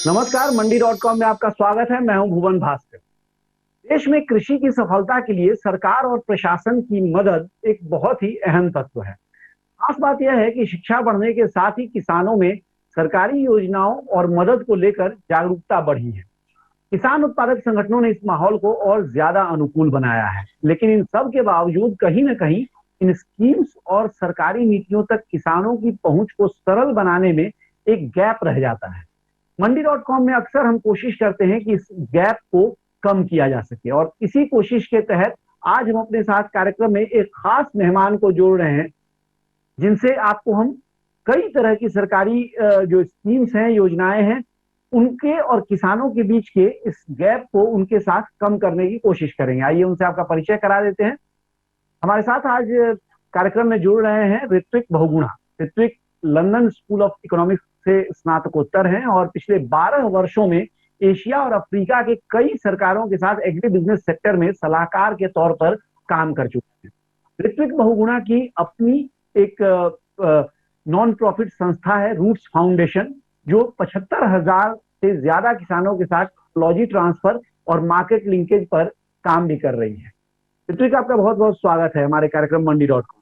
नमस्कार, मंडी.com में आपका स्वागत है। मैं हूं भुवन भास्कर। देश में कृषि की सफलता के लिए सरकार और प्रशासन की मदद एक बहुत ही अहम तत्व है। खास बात यह है कि शिक्षा बढ़ने के साथ ही किसानों में सरकारी योजनाओं और मदद को लेकर जागरूकता बढ़ी है। किसान उत्पादक संगठनों ने इस माहौल को और ज्यादा अनुकूल बनाया है, लेकिन इन सब के बावजूद कहीं न कहीं इन स्कीम्स और सरकारी नीतियों तक किसानों की पहुंच को सरल बनाने में एक गैप रह जाता है। मंडी.com में अक्सर हम कोशिश करते हैं कि इस गैप को कम किया जा सके, और इसी कोशिश के तहत आज हम अपने साथ कार्यक्रम में एक खास मेहमान को जोड़ रहे हैं, जिनसे आपको हम कई तरह की सरकारी जो स्कीम्स हैं, योजनाएं हैं, उनके और किसानों के बीच के इस गैप को उनके साथ कम करने की कोशिश करेंगे। आइए उनसे आपका परिचय करा देते हैं। हमारे साथ आज कार्यक्रम में जुड़ रहे हैं Ritwik Bahuguna. Ritwik London School of Economics से स्नातकोत्तर हैं और पिछले 12 वर्षों में एशिया और अफ्रीका के कई सरकारों के साथ एग्री बिजनेस सेक्टर में सलाहकार के तौर पर काम कर चुके हैं। ऋत्विक बहुगुणा की अपनी एक नॉन प्रॉफिट संस्था है, रूट्स फाउंडेशन, जो 75,000 से ज्यादा किसानों के साथ टेक्नोलॉजी ट्रांसफर और मार्केट लिंकेज पर काम भी कर रही है। ऋत्विक, आपका बहुत बहुत स्वागत है हमारे कार्यक्रम मंडी.com।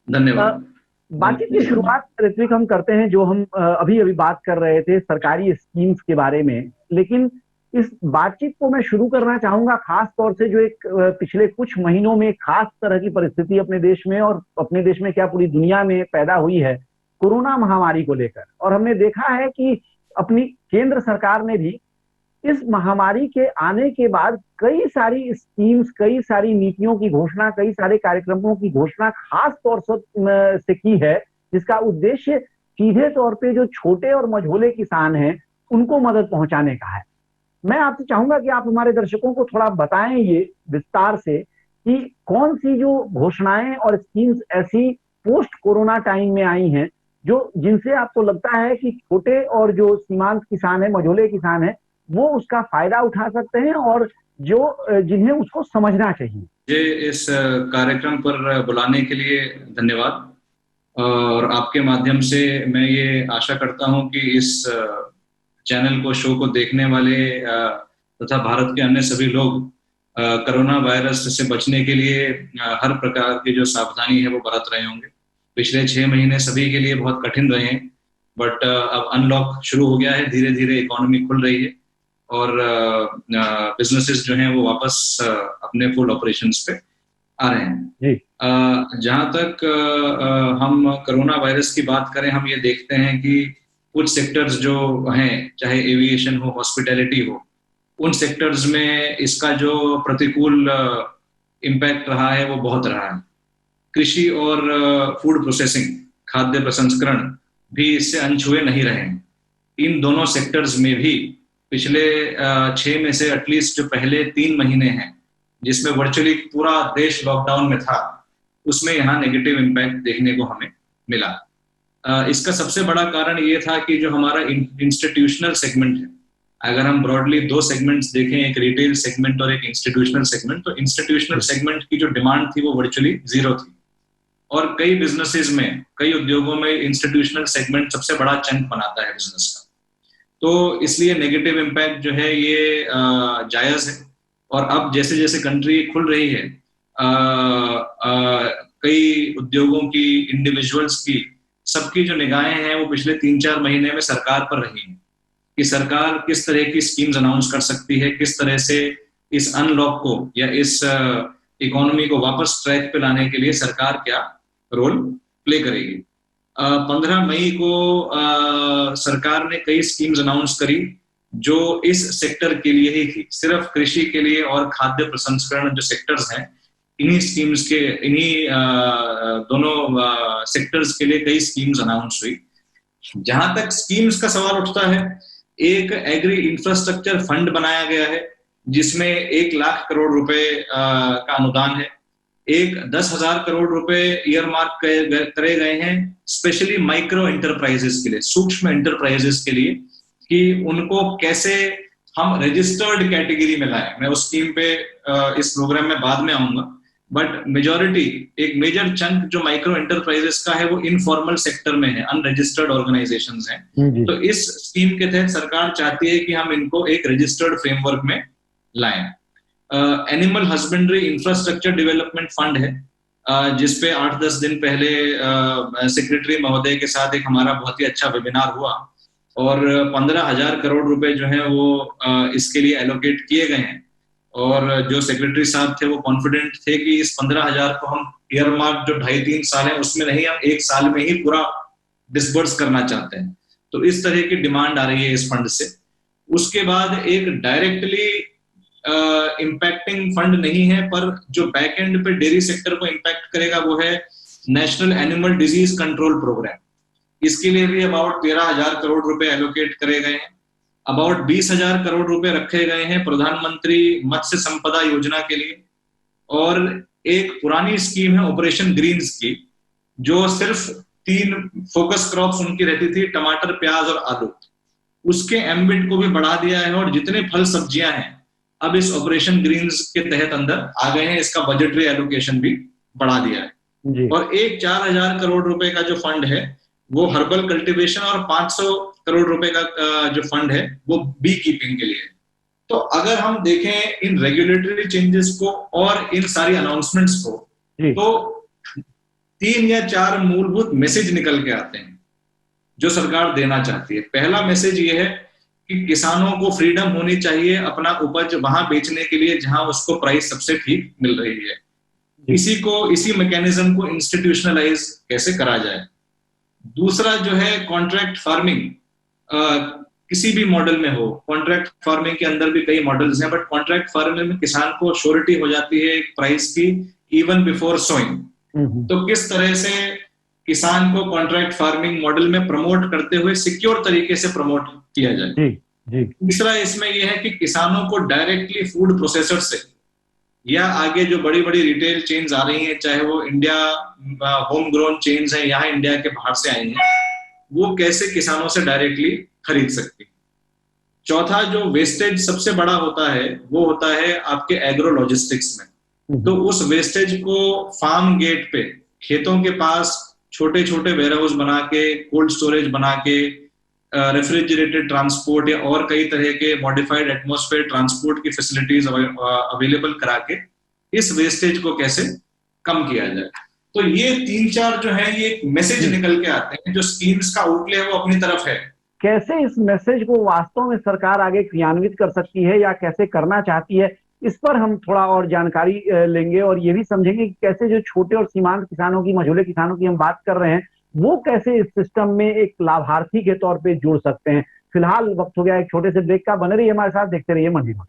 धन्यवाद। बातचीत की शुरुआत ऋत्विक हम करते हैं, जो हम अभी बात कर रहे थे सरकारी स्कीम्स के बारे में, लेकिन इस बातचीत को मैं शुरू करना चाहूंगा खास तौर से जो एक पिछले कुछ महीनों में खास तरह की परिस्थिति अपने देश में, और अपने देश में क्या पूरी दुनिया में पैदा हुई है, कोरोना महामारी को लेकर। और हमने देखा है कि अपनी केंद्र सरकार ने भी इस महामारी के आने के बाद कई सारी स्कीम्स, कई सारी नीतियों की घोषणा, कई सारे कार्यक्रमों की घोषणा खास तौर से की है, जिसका उद्देश्य सीधे तौर पे जो छोटे और मझोले किसान हैं उनको मदद पहुंचाने का है। मैं आपसे चाहूंगा कि आप हमारे दर्शकों को थोड़ा बताएं ये विस्तार से कि कौन सी जो घोषणाएं और स्कीम्स ऐसी पोस्ट कोरोना टाइम में आई हैं जो जिनसे आपको लगता है कि छोटे और जो सीमांत किसान है, मझोले किसान है, वो उसका फायदा उठा सकते हैं और जो जिन्हें उसको समझना चाहिए। मुझे इस कार्यक्रम पर बुलाने के लिए धन्यवाद, और आपके माध्यम से मैं ये आशा करता हूं कि इस चैनल को, शो को देखने वाले तथा भारत के अन्य सभी लोग कोरोना वायरस से बचने के लिए हर प्रकार की जो सावधानी है वो बरत रहे होंगे। पिछले 6 महीने सभी के लिए बहुत कठिन रहे हैं, बट अब अनलॉक शुरू हो गया है, धीरे धीरे इकोनॉमी खुल रही है और बिजनेसेस जो हैं वो वापस अपने फुल ऑपरेशंस पे आ रहे हैं। जहां तक हम कोरोना वायरस की बात करें, हम ये देखते हैं कि कुछ सेक्टर्स जो हैं, चाहे एविएशन हो, हॉस्पिटैलिटी हो, उन सेक्टर्स में इसका जो प्रतिकूल इम्पैक्ट रहा है वो बहुत रहा है। कृषि और फूड प्रोसेसिंग, खाद्य प्रसंस्करण भी इससे अनछुए नहीं रहे हैं। इन दोनों सेक्टर्स में भी पिछले 6 में से एटलीस्ट जो पहले 3 महीने हैं, जिसमें वर्चुअली पूरा देश लॉकडाउन में था, उसमें यहाँ नेगेटिव इम्पैक्ट देखने को हमें मिला। इसका सबसे बड़ा कारण ये था कि जो हमारा इंस्टीट्यूशनल सेगमेंट है, अगर हम ब्रॉडली 2 सेगमेंट्स देखें, एक रिटेल सेगमेंट और एक इंस्टीट्यूशनल सेगमेंट, तो इंस्टीट्यूशनल सेगमेंट की जो डिमांड थी वो वर्चुअली 0 थी, और कई बिजनेसेस में, कई उद्योगों में इंस्टीट्यूशनल सेगमेंट सबसे बड़ा चंक बनाता है बिजनेस का। तो इसलिए नेगेटिव इम्पैक्ट जो है ये जायज है। और अब जैसे जैसे कंट्री खुल रही है, कई उद्योगों की, इंडिविजुअल्स की, सबकी जो निगाहें हैं वो पिछले 3-4 महीने में सरकार पर रही हैं कि सरकार किस तरह की स्कीम्स अनाउंस कर सकती है, किस तरह से इस अनलॉक को या इस इकोनॉमी को वापस ट्रैक पे लाने के लिए सरकार क्या रोल प्ले करेगी। 15 मई को सरकार ने कई स्कीम्स अनाउंस करी जो इस सेक्टर के लिए ही थी, सिर्फ कृषि के लिए और खाद्य प्रसंस्करण जो सेक्टर्स हैं, इन्हीं स्कीम्स के, इन्हीं दोनों सेक्टर्स के लिए कई स्कीम्स अनाउंस हुई। जहां तक स्कीम्स का सवाल उठता है, एक एग्री इंफ्रास्ट्रक्चर फंड बनाया गया है जिसमें 1 लाख करोड़ रुपए का अनुदान है। एक 10,000 करोड़ रुपए ईयरमार्क करे गए हैं स्पेशली माइक्रो एंटरप्राइजेस के लिए, सूक्ष्म एंटरप्राइजेस के लिए, कि उनको कैसे हम रजिस्टर्ड कैटेगरी में लाएं। मैं उस स्कीम पे इस प्रोग्राम में बाद में आऊंगा, बट मेजॉरिटी, एक मेजर चंक जो माइक्रो एंटरप्राइजेस का है वो इनफॉर्मल सेक्टर में है, अनरजिस्टर्ड ऑर्गेनाइजेशंस हैं। तो इस स्कीम के तहत सरकार चाहती है कि हम इनको एक रजिस्टर्ड फ्रेमवर्क में लाएं। Animal husbandry infrastructure development fund है, जिसपे 8-10 दिन पहले सेक्रेटरी महोदय के साथ एक हमारा बहुत ही अच्छा वेबिनार हुआ और 15,000 करोड़ रुपए जो है वो इसके लिए एलोकेट किए गए हैं। और जो सेक्रेटरी साहब थे वो कॉन्फिडेंट थे कि इस 15,000 को हम ईयरमार्क जो 2.5-3 साल है उसमें नहीं, हम 1 साल में ही पूरा डिसबर्स करना चाहते हैं। तो इस तरह की डिमांड आ रही है इस फंड से। उसके बाद एक डायरेक्टली इम्पैक्टिंग फंड नहीं है, पर जो बैक एंड पे डेयरी सेक्टर को इम्पैक्ट करेगा वो है National Animal Disease Control Programme. इसके लिए भी अबाउट 13,000 करोड़ रुपए एलोकेट करे गए हैं। अबाउट 20,000 करोड़ रुपए रखे गए हैं प्रधानमंत्री मत्स्य संपदा योजना के लिए। और एक पुरानी स्कीम है ऑपरेशन ग्रीन्स की, जो सिर्फ 3 फोकस क्रॉप्स उनकी रहती थी, टमाटर, प्याज और आलू। उसके एम्बिट को भी बढ़ा दिया है और जितने फल सब्जियां हैं अब इस ऑपरेशन ग्रीन्स के तहत अंदर आ गए हैं। इसका बजटरी एलोकेशन भी बढ़ा दिया है जी। और एक 4,000 करोड़ रुपए का जो फंड है वो हर्बल कल्टीवेशन और 500 करोड़ रुपए का जो फंड है वो बी कीपिंग के लिए। तो अगर हम देखें इन रेगुलेटरी चेंजेस को और इन सारी अनाउंसमेंट्स को, तो 3 या 4 मूलभूत मैसेज निकल के आते हैं जो सरकार देना चाहती है। पहला मैसेज ये है कि किसानों को फ्रीडम होनी चाहिए अपना उपज वहां बेचने के लिए जहां उसको प्राइस सबसे ठीक मिल रही है। इसी मैकेनिज्म को इंस्टीट्यूशनलाइज कैसे करा जाए। दूसरा जो है कॉन्ट्रैक्ट फार्मिंग, किसी भी मॉडल में हो, कॉन्ट्रैक्ट फार्मिंग के अंदर भी कई मॉडल्स हैं, बट कॉन्ट्रैक्ट फार्मिंग में किसान को श्योरिटी हो जाती है प्राइस की इवन बिफोर सोइंग। तो किस तरह से किसान को कॉन्ट्रैक्ट फार्मिंग मॉडल में प्रमोट करते हुए सिक्योर तरीके से प्रमोट किया जाए। तीसरा इसमें यह है कि किसानों को डायरेक्टली फूड प्रोसेसर से या आगे जो बड़ी बड़ी रिटेल चेन्स आ रही हैं, चाहे वो इंडिया होम ग्रोन चेन्स हैं या इंडिया के बाहर से आई हैं, वो कैसे किसानों से डायरेक्टली खरीद सकती। चौथा जो वेस्टेज सबसे बड़ा होता है वो होता है आपके एग्रो लॉजिस्टिक्स में। तो उस वेस्टेज को फार्म गेट पे, खेतों के पास छोटे छोटे वेयरहाउस बना के, कोल्ड स्टोरेज बना के, रेफ्रिजरेटेड ट्रांसपोर्ट या और कई तरह के मॉडिफाइड एटमॉस्फेयर ट्रांसपोर्ट की फैसिलिटीज अवेलेबल करा के इस वेस्टेज को कैसे कम किया जाए। तो ये 3-4 जो है ये मैसेज निकल के आते हैं। जो स्कीम्स का आउटले है वो अपनी तरफ है। कैसे इस मैसेज को वास्तव में सरकार आगे क्रियान्वित कर सकती है या कैसे करना चाहती है, इस पर हम थोड़ा और जानकारी लेंगे और ये भी समझेंगे कि कैसे जो छोटे और सीमांत किसानों की, मझोले किसानों की हम बात कर रहे हैं, वो कैसे इस सिस्टम में एक लाभार्थी के तौर पे जुड़ सकते हैं। फिलहाल वक्त हो गया एक छोटे से ब्रेक का। बने रहिए हमारे साथ, देखते रहिए मंडी में।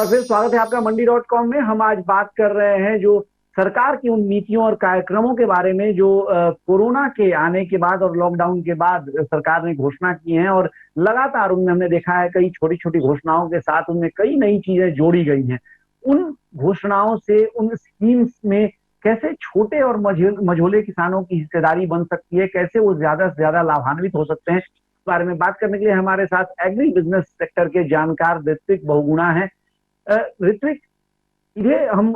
फिर स्वागत है आपका मंडी.com में। हम आज बात कर रहे हैं जो सरकार की उन नीतियों और कार्यक्रमों के बारे में जो कोरोना के आने के बाद और लॉकडाउन के बाद सरकार ने घोषणा की हैं, और लगातार उनमें हमने देखा है कई छोटी छोटी घोषणाओं के साथ उनमें कई नई चीजें जोड़ी गई हैं। उन घोषणाओं से, उन स्कीम्स में कैसे छोटे और मझोले किसानों की हिस्सेदारी बन सकती है, कैसे वो ज्यादा से ज्यादा लाभान्वित हो सकते हैं, इस बारे में बात करने के लिए हमारे साथ एग्री बिजनेस सेक्टर के जानकार ऋत्विक बहुगुणा हैं। ऋत्विक, ये हम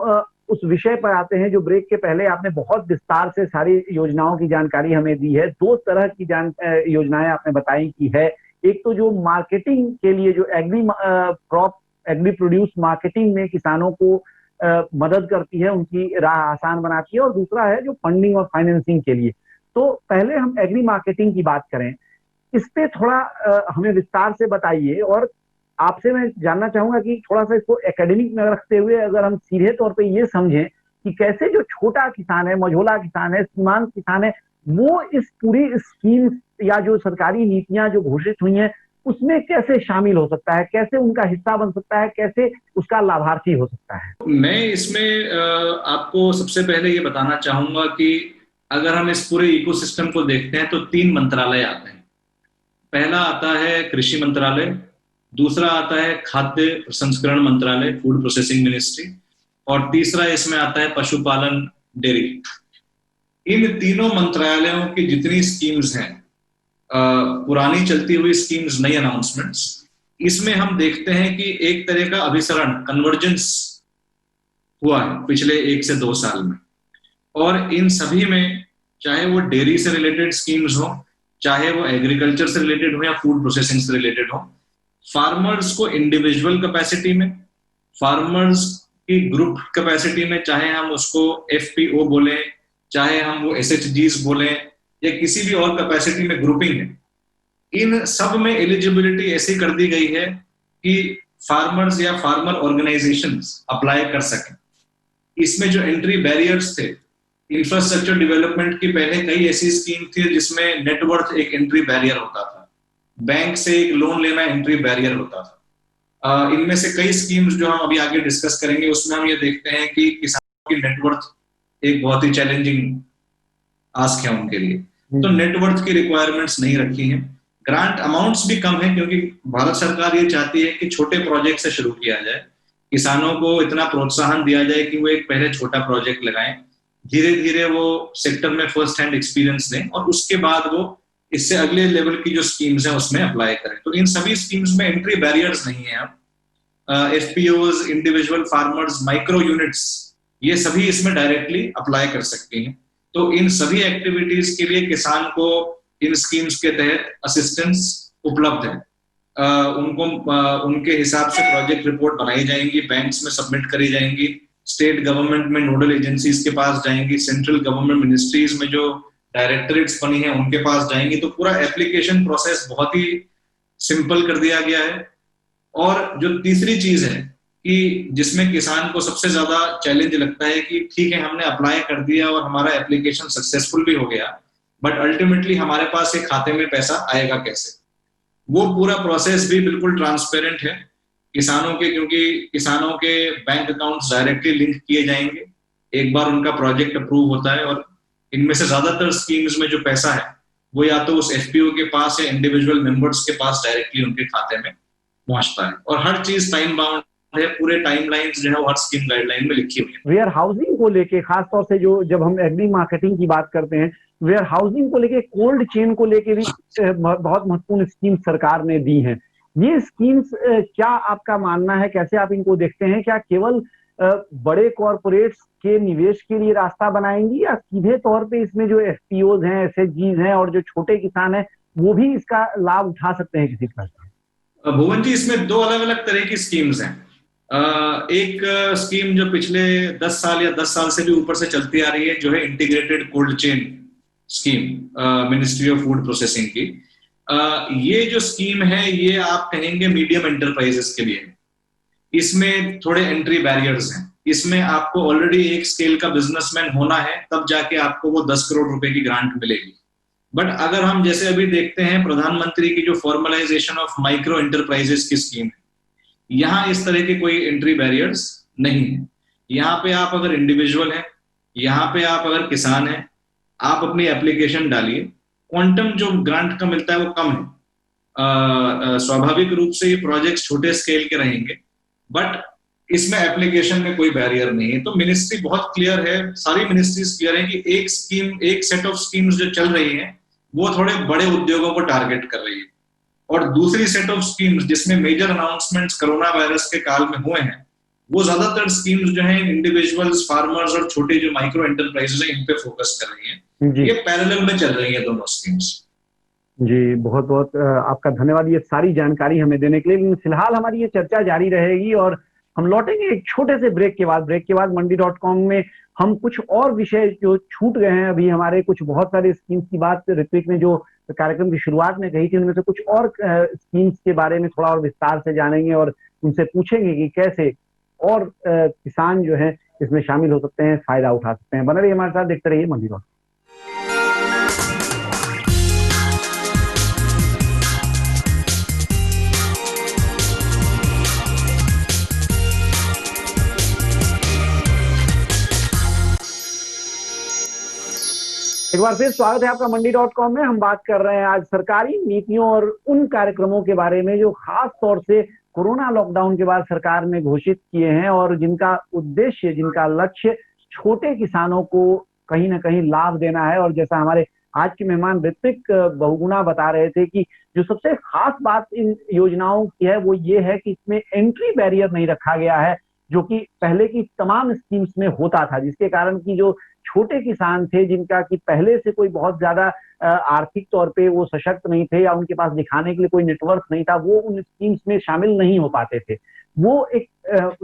उस विषय पर आते हैं जो ब्रेक के पहले आपने बहुत विस्तार से सारी योजनाओं की जानकारी हमें दी है। 2 तरह की योजनाएं आपने बताई की है। एक तो जो मार्केटिंग के लिए, जो एग्री प्रोड्यूस मार्केटिंग में किसानों को मदद करती है, उनकी राह आसान बनाती है, और दूसरा है जो फंडिंग और फाइनेंसिंग के लिए। तो पहले हम एग्री मार्केटिंग की बात करें, इस पे थोड़ा हमें विस्तार से बताइए। और आपसे मैं जानना चाहूंगा कि थोड़ा सा इसको एकेडमिक में रखते हुए अगर हम सीधे तौर पे ये समझें कि कैसे जो छोटा किसान है, मझोला किसान है, सीमांत किसान है, वो इस पूरी स्कीम या जो सरकारी नीतियां जो घोषित हुई हैं उसमें कैसे शामिल हो सकता है, कैसे उनका हिस्सा बन सकता है, कैसे उसका लाभार्थी हो सकता है। मैं इसमें आपको सबसे पहले ये बताना चाहूंगा कि अगर हम इस पूरे इकोसिस्टम को देखते हैं तो 3 मंत्रालय आते हैं। पहला आता है कृषि मंत्रालय, दूसरा आता है खाद्य प्रसंस्करण मंत्रालय, फूड प्रोसेसिंग मिनिस्ट्री, और तीसरा इसमें आता है पशुपालन, डेयरी। इन तीनों मंत्रालयों की जितनी स्कीम्स हैं, पुरानी चलती हुई स्कीम्स, नई अनाउंसमेंट्स, इसमें हम देखते हैं कि एक तरह का अभिसरण, कन्वर्जेंस हुआ है पिछले 1 से 2 साल में। और इन सभी में, चाहे वो डेयरी से रिलेटेड स्कीम्स हो, चाहे वो एग्रीकल्चर से रिलेटेड हो या फूड प्रोसेसिंग से रिलेटेड हो, फार्मर्स को इंडिविजुअल कैपेसिटी में, फार्मर्स की ग्रुप कैपेसिटी में, चाहे हम उसको एफपीओ बोलें, चाहे हम वो एसएचजीस बोलें, या किसी भी और कैपेसिटी में ग्रुपिंग है, इन सब में एलिजिबिलिटी ऐसी कर दी गई है कि फार्मर्स या फार्मर ऑर्गेनाइजेशंस अप्लाई कर सकें। इसमें जो एंट्री बैरियर्स थे, इंफ्रास्ट्रक्चर डेवलपमेंट की पहले कई ऐसी स्कीम थी जिसमें नेटवर्थ एक एंट्री बैरियर होता था, बैंक से एक लोन लेना एंट्री बैरियर होता था। इनमें से कई स्कीम्स जो हम अभी आगे डिस्कस करेंगे, उसमें हम ये देखते हैं कि किसानों की नेटवर्थ एक बहुत ही चैलेंजिंग आस्क है उनके लिए, तो नेटवर्थ की रिक्वायरमेंट्स नहीं रखी हैं। ग्रांट अमाउंट्स भी कम है, क्योंकि भारत सरकार ये चाहती है कि छोटे प्रोजेक्ट से शुरू किया जाए, किसानों को इतना प्रोत्साहन दिया जाए कि वो एक पहले छोटा प्रोजेक्ट लगाएं, धीरे धीरे वो सेक्टर में फर्स्ट हैंड एक्सपीरियंस लें, और उसके बाद वो इससे अगले लेवल की जो स्कीम्स हैं उसमें अप्लाई करें। तो इन सभी स्कीम्स में एंट्री बैरियर्स नहीं है। अब FPOs, individual farmers, micro units, ये सभी इसमें डायरेक्टली अप्लाई कर सकती हैं। तो इन सभी एक्टिविटीज के लिए किसान को इन स्कीम्स के तहत असिस्टेंस उपलब्ध है। उनको उनके हिसाब से प्रोजेक्ट रिपोर्ट बनाई जाएंगी, बैंक्स में सबमिट करी जाएंगी, स्टेट गवर्नमेंट में नोडल एजेंसीज के पास जाएंगी, सेंट्रल गवर्नमेंट मिनिस्ट्रीज में जो डायरेक्टरेट्स बनी है उनके पास जाएंगी। तो पूरा एप्लीकेशन प्रोसेस बहुत ही सिंपल कर दिया गया है। और जो तीसरी चीज है कि जिसमें किसान को सबसे ज्यादा चैलेंज लगता है कि ठीक है, हमने अप्लाई कर दिया और हमारा एप्लीकेशन सक्सेसफुल भी हो गया, बट अल्टीमेटली हमारे पास एक खाते में पैसा आएगा कैसे। वो पूरा प्रोसेस भी बिल्कुल ट्रांसपेरेंट है किसानों के, क्योंकि किसानों के बैंक अकाउंट्स डायरेक्टली लिंक किए जाएंगे एक बार उनका प्रोजेक्ट अप्रूव होता है। और इनमें से ज्यादातर स्कीम्स में जो पैसा है वो या तो उस एफपीओ के पास या इंडिविजुअल मेंबर्स के पास डायरेक्टली उनके खाते में पहुंचता है। और हर चीज टाइम बाउंड है, पूरे टाइमलाइंस जो है वो हर स्कीम गाइडलाइन में लिखी हुई है। वेयर हाउसिंग को लेके खासतौर से जो जब हम एग्री मार्केटिंग की बात करते हैं, वेयर हाउसिंग को लेके, कोल्ड चेन को लेके भी बहुत महत्वपूर्ण स्कीम सरकार ने दी हैं। ये स्कीम्स क्या आपका मानना है, कैसे आप इनको देखते हैं? क्या केवल बड़े कॉरपोरेट्स के निवेश के लिए रास्ता बनाएंगी, या सीधे तौर पे इसमें जो एफपीओज हैं, एसएचजीज हैं और जो छोटे किसान हैं वो भी इसका लाभ उठा सकते हैं किसी तरह से? भुवन जी, इसमें दो अलग अलग तरह की स्कीम्स हैं। एक स्कीम जो पिछले 10 साल या 10 साल से भी ऊपर से चलती आ रही है, जो है integrated cold chain scheme, ministry of food processing की। ये जो स्कीम है ये आप कहेंगे मीडियम एंटरप्राइजेस के लिए। इसमें थोड़े एंट्री बैरियर्स हैं। इसमें आपको ऑलरेडी एक स्केल का बिजनेसमैन होना है, तब जाके आपको वो 10 करोड़ रुपए की ग्रांट मिलेगी। बट अगर हम जैसे अभी देखते हैं प्रधानमंत्री की जो फॉर्मलाइजेशन ऑफ माइक्रो एंटरप्राइजेस की स्कीम है, यहाँ इस तरह के कोई एंट्री बैरियर्स नहीं है। यहाँ पे आप अगर इंडिविजुअल हैं, यहाँ पे आप अगर किसान हैं, आप अपनी एप्लीकेशन डालिए। क्वांटम जो ग्रांट का मिलता है वो कम है, स्वाभाविक रूप से ये प्रोजेक्ट्स छोटे स्केल के रहेंगे, बट इसमें एप्लीकेशन में कोई बैरियर नहीं है। तो मिनिस्ट्री बहुत क्लियर है, सारी मिनिस्ट्रीज क्लियर है कि एक स्कीम, एक सेट ऑफ स्कीम्स जो चल रही है वो थोड़े बड़े उद्योगों को टारगेट कर रही है, और दूसरी सेट ऑफ स्कीम्स जिसमें मेजर अनाउंसमेंट्स कोरोना वायरस के काल में हुए हैं, वो ज्यादातर स्कीम्स जो हैं इंडिविजुअल्स, फार्मर्स और छोटे जो माइक्रो एंटरप्राइजेस हैं इन पे फोकस कर रही हैं। ये पैरेलल में चल रही है दोनों स्कीम्स। जी, बहुत बहुत आपका धन्यवाद ये सारी जानकारी हमें देने के लिए। लेकिन फिलहाल हमारी ये चर्चा जारी रहेगी और हम लौटेंगे एक छोटे से ब्रेक के बाद। ब्रेक के बाद मंडी.com में हम कुछ और विषय जो छूट गए हैं, अभी हमारे कुछ बहुत सारे स्कीम्स की बात ऋत्विक ने जो कार्यक्रम की शुरुआत में कही थी, उनमें से कुछ और स्कीम्स के बारे में थोड़ा और विस्तार से जानेंगे और उनसे पूछेंगे कि कैसे और किसान जो है इसमें शामिल हो सकते हैं, फायदा उठा सकते हैं। बने रहिए हमारे साथ, देखते रहिए मंडी.com। एक बार फिर स्वागत है आपका मंडी.com में। हम बात कर रहे हैं आज सरकारी नीतियों और उन कार्यक्रमों के बारे में जो खास तौर से कोरोना लॉकडाउन के बाद सरकार ने घोषित किए हैं और जिनका उद्देश्य, जिनका लक्ष्य छोटे किसानों को कहीं ना कहीं लाभ देना है। और जैसा हमारे आज के मेहमान ऋत्विक बहुगुणा बता रहे थे कि जो सबसे खास बात इन योजनाओं की है वो ये है कि इसमें एंट्री बैरियर नहीं रखा गया है, जो कि पहले की तमाम स्कीम्स में होता था, जिसके कारण कि जो छोटे किसान थे, जिनका कि पहले से कोई बहुत ज्यादा आर्थिक तौर पे वो सशक्त नहीं थे या उनके पास दिखाने के लिए कोई नेटवर्क नहीं था, वो उन स्कीम्स में शामिल नहीं हो पाते थे। वो एक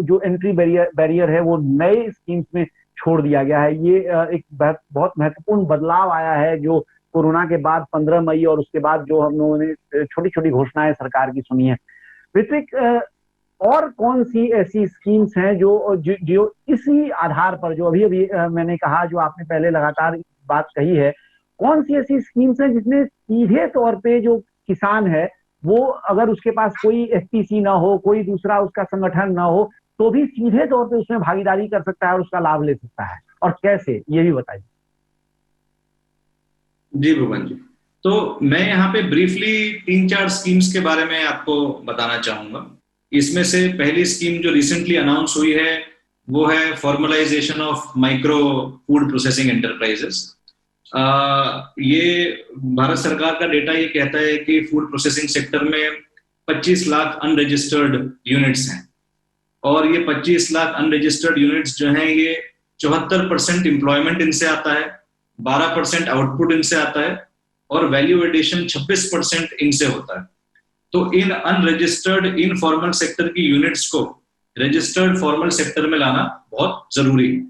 जो एंट्री बैरियर है वो नए स्कीम्स में छोड़ दिया गया है। ये एक बहुत महत्वपूर्ण बदलाव आया है जो कोरोना के बाद 15 मई और उसके बाद जो हम लोगों ने छोटी छोटी घोषणाएं सरकार की सुनी है। ऋत्विक, और कौन सी ऐसी स्कीम्स हैं जो इसी आधार पर, जो अभी अभी मैंने कहा, जो आपने पहले लगातार बात कही है, कौन सी ऐसी स्कीम्स हैं जिसमें सीधे तौर पे जो किसान है वो, अगर उसके पास कोई एफपीसी ना हो, कोई दूसरा उसका संगठन ना हो, तो भी सीधे तौर पे उसमें भागीदारी कर सकता है और उसका लाभ ले सकता है, और कैसे, ये भी बताइए। जी भुवन जी, तो मैं यहाँ पे ब्रीफली 3-4 स्कीम्स के बारे में आपको बताना चाहूंगा। इसमें से पहली स्कीम जो रिसेंटली अनाउंस हुई है वो है formalisation of micro food processing enterprises. ये भारत सरकार का डेटा ये कहता है कि फूड प्रोसेसिंग सेक्टर में 25 लाख अनरजिस्टर्ड यूनिट्स हैं, और ये 25 लाख अनरजिस्टर्ड यूनिट्स जो हैं ये 74% एम्प्लॉयमेंट इनसे आता है, 12% आउटपुट इनसे आता है, और वैल्यू एडिशन 26% इनसे होता है। तो इन अनरजिस्टर्ड इनफॉर्मल सेक्टर की यूनिट्स को रजिस्टर्ड फॉर्मल सेक्टर में लाना बहुत जरूरी है।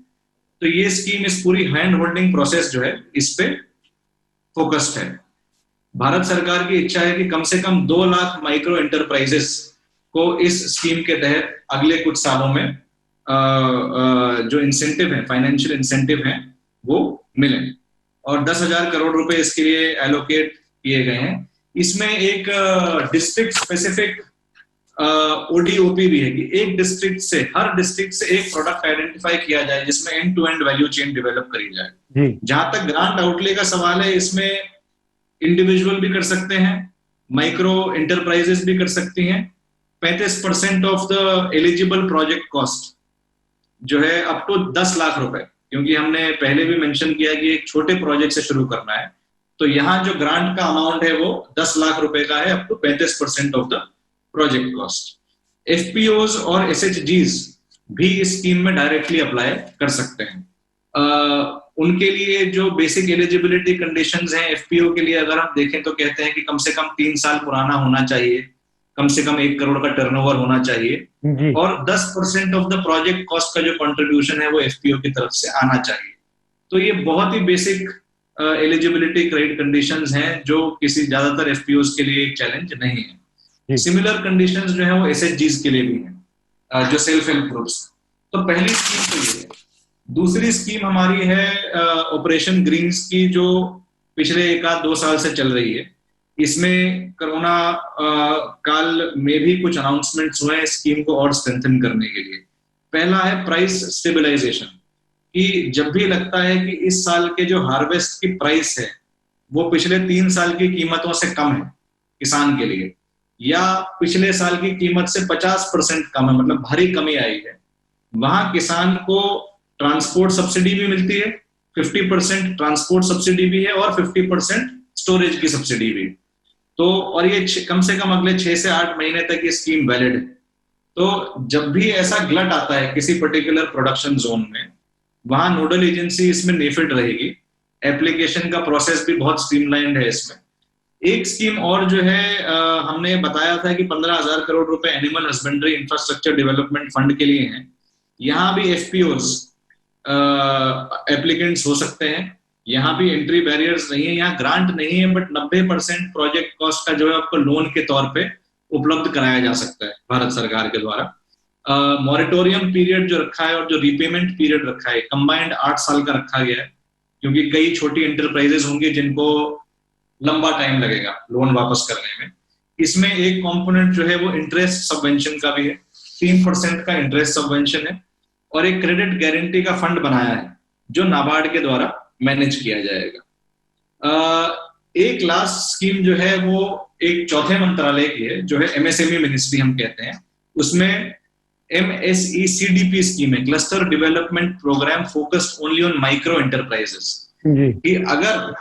तो ये स्कीम, इस पूरी हैंड होल्डिंग प्रोसेस जो है इस पे फोकस्ड है। भारत सरकार की इच्छा है कि कम से कम 2 लाख माइक्रो एंटरप्राइजेस को इस स्कीम के तहत अगले कुछ सालों में जो इंसेंटिव है, फाइनेंशियल इंसेंटिव है, वो मिले, और 10,000 करोड़ रुपए इसके लिए एलोकेट किए गए हैं। इसमें एक डिस्ट्रिक्ट स्पेसिफिक ओडीओपी भी है कि एक डिस्ट्रिक्ट से, हर डिस्ट्रिक्ट से एक प्रोडक्ट आइडेंटिफाई किया जाए जिसमें end to end value chain develop करी जाए। जहां तक ग्रांट आउटले का सवाल है, इसमें इंडिविजुअल भी कर सकते हैं, माइक्रो एंटरप्राइजेस भी कर सकती हैं। 35% of the eligible project cost जो है अप टू 10 लाख रुपए, क्योंकि हमने पहले भी मेंशन किया कि एक छोटे प्रोजेक्ट से शुरू करना है, तो यहाँ जो ग्रांट का अमाउंट है वो 10 लाख रुपए का है, up to 35% of the project cost. FPOs और एसएचजीज भी इस स्कीम में डायरेक्टली अप्लाई कर सकते हैं। उनके लिए जो बेसिक एलिजिबिलिटी कंडीशंस हैं एफपीओ के लिए, अगर हम देखें तो कहते हैं कि कम से कम 3 साल पुराना होना चाहिए, कम से कम 1 करोड़ का टर्नओवर होना चाहिए, और 10% ऑफ द प्रोजेक्ट कॉस्ट का जो कंट्रीब्यूशन है वो एफपीओ की तरफ से आना चाहिए। तो ये बहुत ही बेसिक एलिजिबिलिटी क्राइटेरिया कंडीशंस हैं जो किसी ज्यादातर एफपीओज के लिए एक चैलेंज नहीं है। सिमिलर कंडीशंस जो है वो एसएचजीज के लिए भी हैं, जो सेल्फ हेल्प ग्रुप्स। तो पहली स्कीम तो ये है। दूसरी स्कीम हमारी है ऑपरेशन ग्रीन्स की, जो पिछले 1-2 साल से चल रही है। इसमें कोरोना काल में भी कुछ अनाउंसमेंट्स हुए हैं स्कीम को और स्ट्रेंथन करने के लिए। पहला है प्राइस स्टेबलाइजेशन, कि जब भी लगता है कि इस साल के जो हार्वेस्ट की प्राइस है वो पिछले 3 साल की कीमतों से कम है किसान के लिए, या पिछले साल की कीमत से 50% कम है, मतलब भारी कमी आई है, वहां किसान को ट्रांसपोर्ट सब्सिडी भी मिलती है, 50% ट्रांसपोर्ट सब्सिडी भी है और 50% स्टोरेज की सब्सिडी भी। तो और ये कम से कम अगले 6 से 8 महीने तक ये स्कीम वैलिड है। तो जब भी ऐसा ग्लट आता है किसी पर्टिकुलर प्रोडक्शन जोन में, वहां नोडल एजेंसी इसमें नेफिड रहेगी। एप्लीकेशन का प्रोसेस भी बहुत स्ट्रीमलाइंड है इसमें। एक स्कीम और जो है हमने बताया था कि 15,000 करोड़ रुपए animal husbandry infrastructure development fund के लिए हैं। यहाँ भी एफपीओज एप्लीकेंट्स हो सकते हैं। यहाँ भी एंट्री बैरियर्स नहीं है, यहाँ ग्रांट नहीं है, बट 90% प्रोजेक्ट कॉस्ट का जो है आपको लोन के तौर पे उपलब्ध कराया जा सकता है भारत सरकार के द्वारा। मॉरेटोरियम पीरियड जो रखा है और जो रीपेमेंट पीरियड रखा है कंबाइंड 8 साल का रखा गया है, क्योंकि कई छोटी एंटरप्राइजेस होंगी जिनको लंबा टाइम लगेगा लोन वापस करने में। इसमें एक कंपोनेंट जो है वो इंटरेस्ट सबवेंशन का भी है, 3% का इंटरेस्ट सबवेंशन है, और एक क्रेडिट गारंटी का फंड बनाया है जो नाबार्ड के द्वारा मैनेज किया जाएगा। एक लास्ट स्कीम जो है वो एक चौथे मंत्रालय की है, जो है एमएसएमई मिनिस्ट्री हम कहते हैं। उसमें MSECDP स्कीम है, cluster development programme focused only on micro enterprises, कि अगर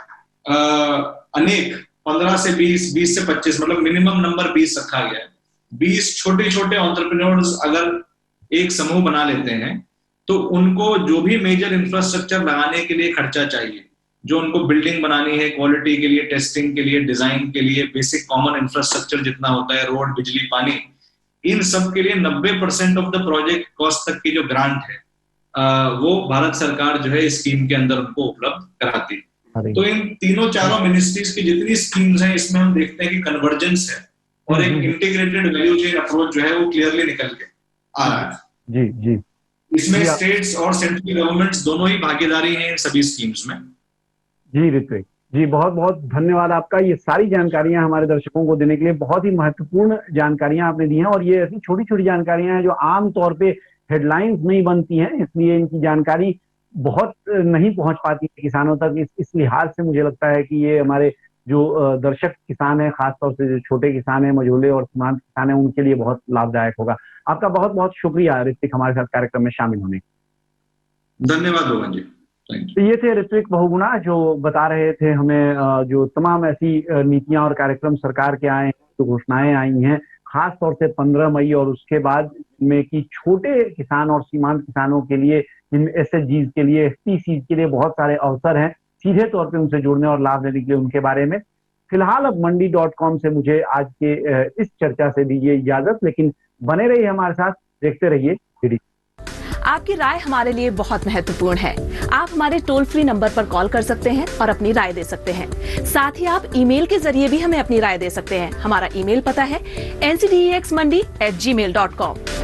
अनेक 15 से 20 से 25 मतलब मिनिमम नंबर 20 रखा गया है, 20 छोटे छोटे एंटरप्रेन्योर्स अगर एक समूह बना लेते हैं तो उनको जो भी मेजर इंफ्रास्ट्रक्चर लगाने के लिए खर्चा चाहिए, जो उनको बिल्डिंग बनानी है, क्वालिटी के लिए, टेस्टिंग के लिए, डिजाइन के लिए, बेसिक कॉमन इंफ्रास्ट्रक्चर जितना होता है, रोड, बिजली, पानी, इन सब के लिए 90% ऑफ द प्रोजेक्ट कॉस्ट तक की जो ग्रांट है वो भारत सरकार जो है इस स्कीम के अंदर उनको उपलब्ध कराती है। तो इन तीनों चारों मिनिस्ट्रीज की जितनी स्कीम्स हैं इसमें हम देखते हैं कि कन्वर्जेंस है और एक इंटीग्रेटेड वैल्यू चेन अप्रोच जो है वो क्लियरली निकल के आ रहा है। जी जी, इसमें स्टेट्स और सेंट्रल गवर्नमेंट्स दोनों ही भागीदारी हैं इन सभी स्कीम्स में। जी ऋत्विक जी, बहुत बहुत धन्यवाद आपका, ये सारी जानकारियां हमारे दर्शकों को देने के लिए। बहुत ही महत्वपूर्ण जानकारियां आपने दी हैं और ये ऐसी छोटी छोटी जानकारियां हैं जो आम तौर पे हेडलाइंस नहीं बनती हैं, इसलिए इनकी जानकारी बहुत नहीं पहुंच पाती है किसानों तक। इस लिहाज से मुझे लगता है कि ये हमारे जो दर्शक किसान हैं, खासतौर से जो छोटे किसान हैं, मझोले और सीमांत किसान हैं, उनके लिए बहुत लाभदायक होगा। आपका बहुत बहुत शुक्रिया ऋत्विक हमारे साथ कार्यक्रम में शामिल होने के। धन्यवाद भुवन जी। तो ये थे ऋत्विक बहुगुणा जो बता रहे थे हमें जो तमाम ऐसी नीतियां और कार्यक्रम सरकार के आए हैं, जो घोषणाएं आई हैं, खास तौर से 15 मई और उसके बाद में कि छोटे किसान और सीमांत किसानों के लिए, इन SHGs के लिए, FPCs के लिए बहुत सारे अवसर हैं सीधे तौर पे उनसे जुड़ने और लाभ लेने के लिए, उनके बारे में। फिलहाल अब मंडी.com से मुझे आज के इस चर्चा से दीजिए इजाजत, लेकिन बने रहिए हमारे साथ, देखते रहिए वीडियो। आपकी राय हमारे लिए बहुत महत्वपूर्ण है। आप हमारे टोल फ्री नंबर पर कॉल कर सकते हैं और अपनी राय दे सकते हैं। साथ ही आप ईमेल के जरिए भी हमें अपनी राय दे सकते हैं। हमारा ईमेल पता है ncdexmandi@gmail.com।